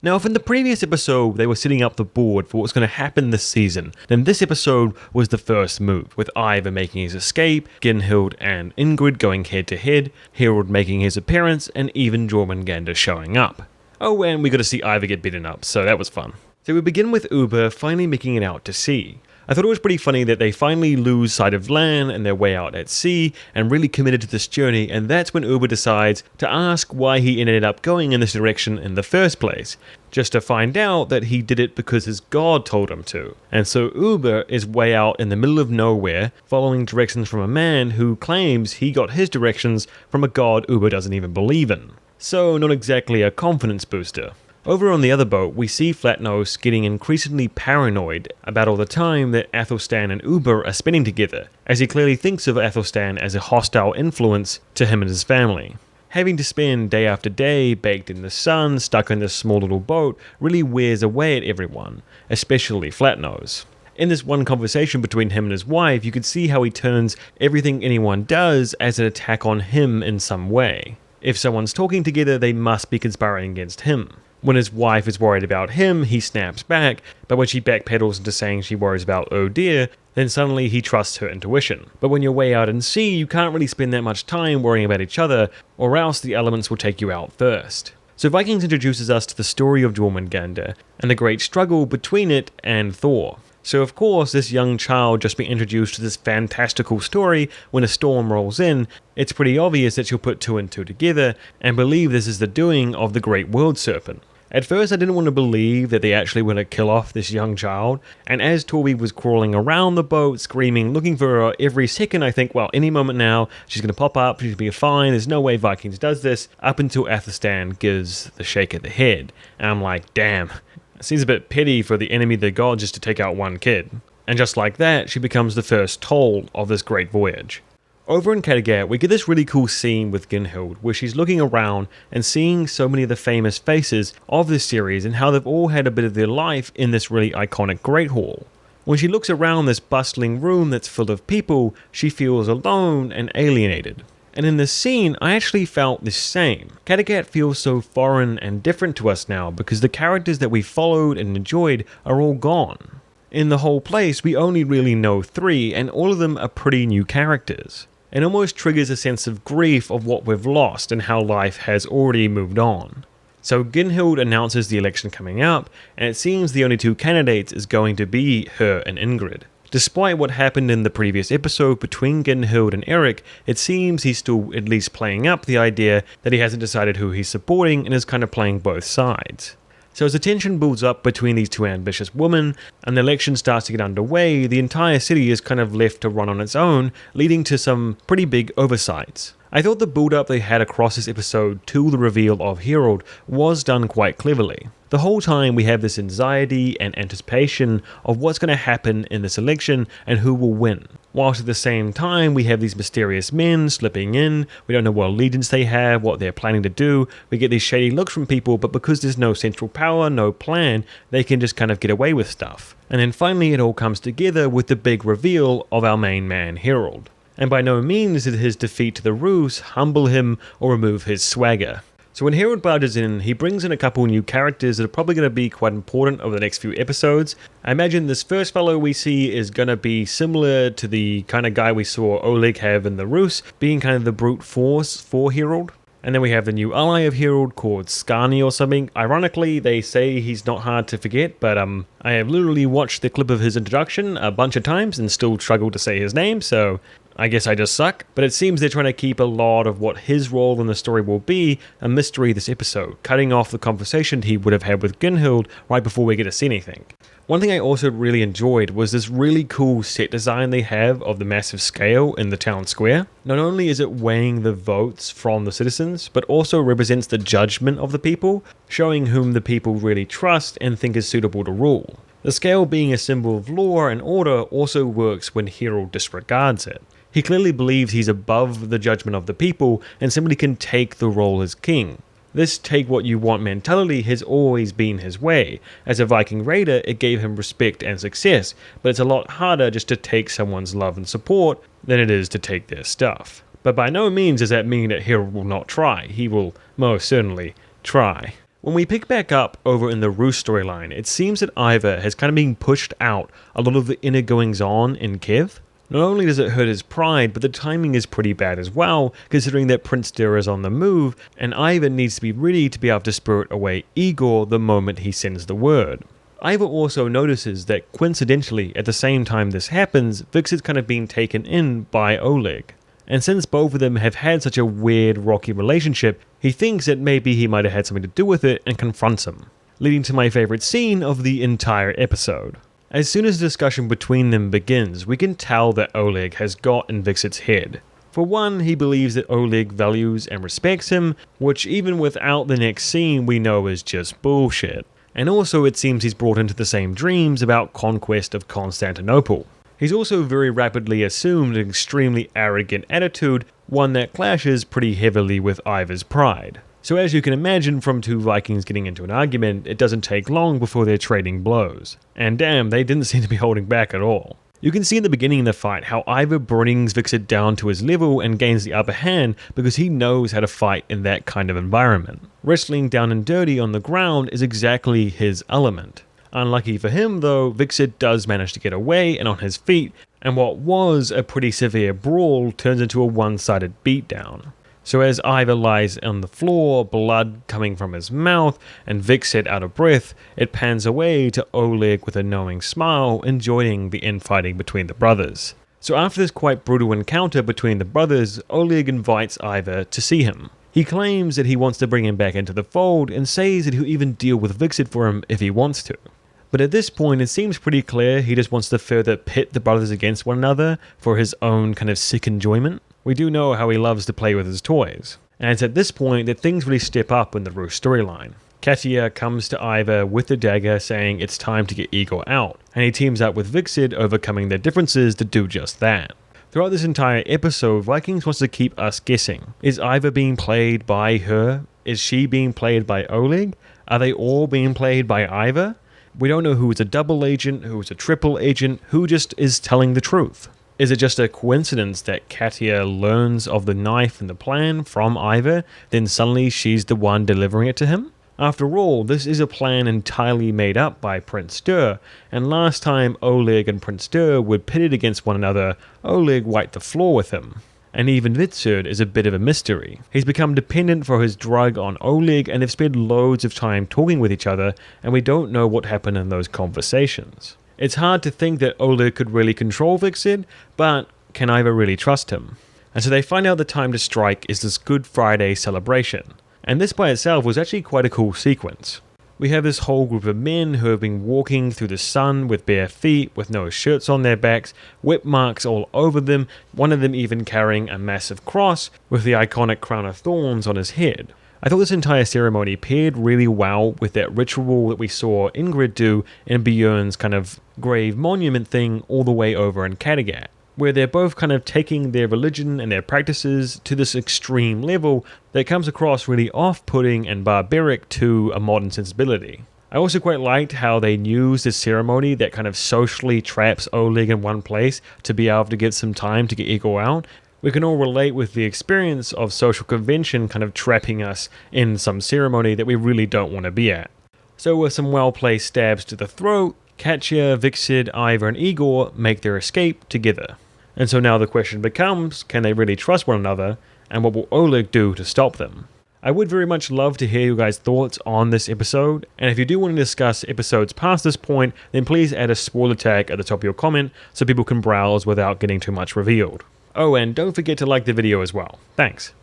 Now, if in the previous episode they were setting up the board for what's going to happen this season, then this episode was the first move, with Ivar making his escape, Gunnhild and Ingrid going head to head, Harald making his appearance, and even Jormungandr showing up. Oh, and we got to see Ivar get beaten up, so that was fun. So we begin with Ubbe finally making it out to sea. I thought it was pretty funny that they finally lose sight of land and their way out at sea and really committed to this journey, and that's when Ubbe decides to ask why he ended up going in this direction in the first place, just to find out that he did it because his god told him to. And so Ubbe is way out in the middle of nowhere, following directions from a man who claims he got his directions from a god Ubbe doesn't even believe in. So not exactly a confidence booster. Over on the other boat, we see Flatnose getting increasingly paranoid about all the time that Athelstan and Ubbe are spending together, as he clearly thinks of Athelstan as a hostile influence to him and his family. Having to spend day after day baked in the sun, stuck in this small little boat, really wears away at everyone, especially Flatnose. In this one conversation between him and his wife, you could see how he turns everything anyone does as an attack on him in some way. If someone's talking together, they must be conspiring against him. When his wife is worried about him, he snaps back, but when she backpedals into saying she worries about oh dear, then suddenly he trusts her intuition. But when you're way out in sea, you can't really spend that much time worrying about each other, or else the elements will take you out first. So Vikings introduces us to the story of Jormungandr, and the great struggle between it and Thor. So of course, this young child just being introduced to this fantastical story when a storm rolls in, it's pretty obvious that she'll put two and two together, and believe this is the doing of the great world serpent. At first I didn't want to believe that they actually were going to kill off this young child, and as Torby was crawling around the boat, screaming, looking for her every second, I think, well, any moment now, she's going to pop up, she's going to be fine, there's no way Vikings does this, up until Athelstan gives the shake of the head. And I'm like, damn, it seems a bit petty for the enemy of the god just to take out one kid. And just like that, she becomes the first toll of this great voyage. Over in Kattegat, we get this really cool scene with Gunnhild, where she's looking around and seeing so many of the famous faces of this series and how they've all had a bit of their life in this really iconic Great Hall. When she looks around this bustling room that's full of people, she feels alone and alienated. And in this scene, I actually felt the same. Kattegat feels so foreign and different to us now because the characters that we followed and enjoyed are all gone. In the whole place, we only really know 3, and all of them are pretty new characters. It almost triggers a sense of grief of what we've lost and how life has already moved on. So Gunnhild announces the election coming up, and it seems the only 2 candidates is going to be her and Ingrid. Despite what happened in the previous episode between Gunnhild and Eric, it seems he's still at least playing up the idea that he hasn't decided who he's supporting and is kind of playing both sides. So as the tension builds up between these 2 ambitious women, and the election starts to get underway, the entire city is kind of left to run on its own, leading to some pretty big oversights. I thought the build-up they had across this episode to the reveal of Harald was done quite cleverly. The whole time we have this anxiety and anticipation of what's going to happen in this election and who will win. Whilst at the same time we have these mysterious men slipping in, we don't know what allegiance they have, what they're planning to do, we get these shady looks from people, but because there's no central power, no plan, they can just kind of get away with stuff. And then finally it all comes together with the big reveal of our main man Harald. And by no means did his defeat to the Roos humble him or remove his swagger. So when Harald barges in, he brings in a couple new characters that are probably going to be quite important over the next few episodes. I imagine this first fellow we see is going to be similar to the kind of guy we saw Oleg have in the Roos, being kind of the brute force for Harald. And then we have the new ally of Harald called Skani or something. Ironically, they say he's not hard to forget, but I have literally watched the clip of his introduction a bunch of times and still struggled to say his name, so I guess I just suck. But it seems they're trying to keep a lot of what his role in the story will be a mystery this episode, cutting off the conversation he would have had with Gunnhild right before we get to see anything. One thing I also really enjoyed was this really cool set design they have of the massive scale in the town square. Not only is it weighing the votes from the citizens, but also represents the judgment of the people, showing whom the people really trust and think is suitable to rule. The scale being a symbol of law and order also works when Harald disregards it. He clearly believes he's above the judgment of the people and simply can take the role as king. This take what you want mentality has always been his way. As a Viking raider, it gave him respect and success, but it's a lot harder just to take someone's love and support than it is to take their stuff. But by no means does that mean that Harald will not try. He will most certainly try. When we pick back up over in the Roos storyline, it seems that Ivar has kind of been pushed out a lot of the inner goings on in Kiev. Not only does it hurt his pride, but the timing is pretty bad as well, considering that Prince Dur is on the move, and Ivar needs to be ready to be able to spirit away Igor the moment he sends the word. Ivar also notices that coincidentally, at the same time this happens, Vix is kind of being taken in by Oleg. And since both of them have had such a weird, rocky relationship, he thinks that maybe he might have had something to do with it and confronts him, leading to my favorite scene of the entire episode. As soon as the discussion between them begins, we can tell that Oleg has got in Vixit's head. For one, he believes that Oleg values and respects him, which even without the next scene we know is just bullshit. And also it seems he's brought into the same dreams about conquest of Constantinople. He's also very rapidly assumed an extremely arrogant attitude, one that clashes pretty heavily with Ivar's pride. So as you can imagine from two Vikings getting into an argument, it doesn't take long before they're trading blows. And damn, they didn't seem to be holding back at all. You can see in the beginning of the fight how Ivar brings Vixit down to his level and gains the upper hand because he knows how to fight in that kind of environment. Wrestling down and dirty on the ground is exactly his element. Unlucky for him though, Vixit does manage to get away and on his feet, and what was a pretty severe brawl turns into a one-sided beatdown. So as Ivar lies on the floor, blood coming from his mouth, and Vixit out of breath, it pans away to Oleg with a knowing smile, enjoying the infighting between the brothers. So after this quite brutal encounter between the brothers, Oleg invites Ivar to see him. He claims that he wants to bring him back into the fold, and says that he'll even deal with Vixit for him if he wants to. But at this point it seems pretty clear he just wants to further pit the brothers against one another for his own kind of sick enjoyment. We do know how he loves to play with his toys. And it's at this point that things really step up in the Roos storyline. Kattegat comes to Ivar with the dagger saying it's time to get Igor out, and he teams up with Vixit, overcoming their differences to do just that. Throughout this entire episode, Vikings wants to keep us guessing. Is Ivar being played by her? Is she being played by Oleg? Are they all being played by Ivar? We don't know who is a double agent, who is a triple agent, who just is telling the truth. Is it just a coincidence that Katya learns of the knife and the plan from Ivar, then suddenly she's the one delivering it to him? After all, this is a plan entirely made up by Prince Dur, and last time Oleg and Prince Dur were pitted against one another, Oleg wiped the floor with him. And even Vitsud is a bit of a mystery. He's become dependent for his drug on Oleg, and they've spent loads of time talking with each other, and we don't know what happened in those conversations. It's hard to think that Oleg could really control Vixit, but can Ivar really trust him? And so they find out the time to strike is this Good Friday celebration. And this by itself was actually quite a cool sequence. We have this whole group of men who have been walking through the sun with bare feet, with no shirts on their backs, whip marks all over them, one of them even carrying a massive cross with the iconic crown of thorns on his head. I thought this entire ceremony paired really well with that ritual that we saw Ingrid do in Björn's kind of grave monument thing all the way over in Kattegat, where they're both kind of taking their religion and their practices to this extreme level that comes across really off-putting and barbaric to a modern sensibility. I also quite liked how they used this ceremony that kind of socially traps Oleg in one place to be able to get some time to get Igor out. We can all relate with the experience of social convention kind of trapping us in some ceremony that we really don't want to be at. So with some well-placed stabs to the throat, Katya, Vixit, Ivar and Igor make their escape together. And so now the question becomes, can they really trust one another, and what will Oleg do to stop them? I would very much love to hear you guys' thoughts on this episode, and if you do want to discuss episodes past this point, then please add a spoiler tag at the top of your comment so people can browse without getting too much revealed. Oh, and don't forget to like the video as well. Thanks.